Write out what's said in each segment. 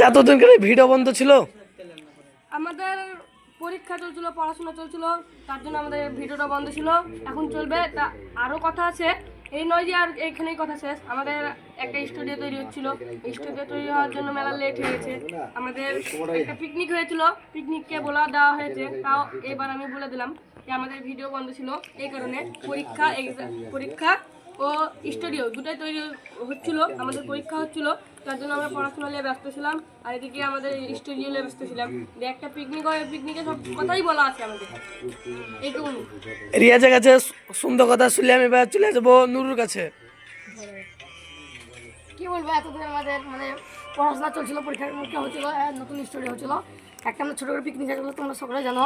এতদিন করে ভিডিও বন্ধ ছিল? আমাদের পরীক্ষা চলছিল, পড়াশোনা চলছিল, তার জন্য আমাদের ভিডিওটা বন্ধ ছিল। এখন চলবে। তা আরও কথা আছে, এই নয় যে আর এইখানেই কথা শেষ। আমাদের একটা স্টুডিও তৈরি হচ্ছিল, স্টুডিও তৈরি হওয়ার জন্য মেলা লেট হয়ে গেছে। আমাদের একটা পিকনিক হয়েছিল, পিকনিককে বলা দেওয়া হয়েছে, তাও এবার আমি বলে দিলাম যে আমাদের ভিডিও বন্ধ ছিল এই কারণে পরীক্ষা ও স্টুডিও দুটাই তৈরি হচ্ছিল। আমাদের পরীক্ষা হচ্ছিল, তার জন্য আমরা পড়াশোনা নিয়ে ব্যস্ত ছিলাম, আর এদিকে আমাদের স্টুডিও নিয়ে ব্যস্ত ছিলাম। একটা পিকনিক হয়, পিকনিকে সব কথাই বলা আছে আমাদের। এইটুকু রিয়াজের কাছে সুন্দর কথা শুনলে আমি এবার চলে যাবো নুরুর কাছে। কি বলবো, এতদিন আমাদের মানে পড়াশোনা চলছিল, পরীক্ষার মুখে হচ্ছিল, নতুন স্টোরি হচ্ছিল। একটা আমরা ছোটো করে পিকনিক হয়েছিল, তোমরা সকলে জানো।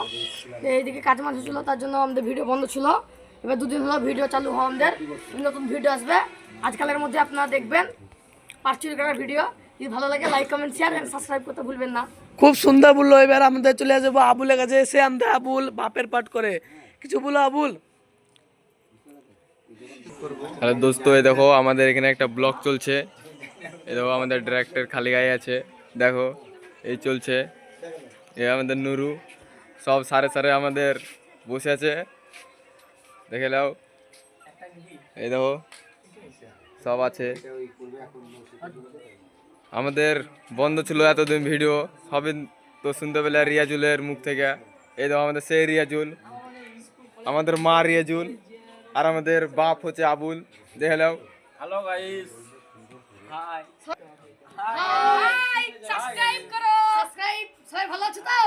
এইদিকে কাজ মাছ হচ্ছিলো, তার জন্য আমাদের ভিডিও বন্ধ ছিল। এবার দুদিন হলো ভিডিও চালু হওয়া, আমাদের নতুন ভিডিও আসবে আজকালের মধ্যে, আপনারা দেখবেন পার্চুরি করার ভিডিও। যদি ভালো লাগে like comment share and subscribe করতে ভুলবেন না। খুব সুন্দর বললো। এবার আমাদের চলে যাবো আবুলের কাছে। সে আমাদের আবুল বাপের পাঠ করে, কিছু বলো আবুল। হ্যালো দোস্ত, এই দেখো আমাদের এখানে একটা ব্লগ চলছে। এই দেখো আমাদের ডিরেক্টর খালি গায়ে আছে, দেখো এই চলছে। এ আমাদের নুরু, সব সারে সারে আমাদের বসে আছে, দেখে নাও। এই দেখো সব আছে। আমাদের বন্ধ ছিল এতদিন ভিডিও, সবই তো শুনতে পেলে রিয়াজুলের মুখ থেকে। এই দেখো আমাদের সেই রিয়াজুল, আমাদের মা রিয়াজুল, আর আমাদের বাপ হচ্ছে আবুল, দেখে নাও। Hello guys, hi. সাবস্ক্রাইব করো, সাবস্ক্রাইব। সবাই ভালো আছো তো?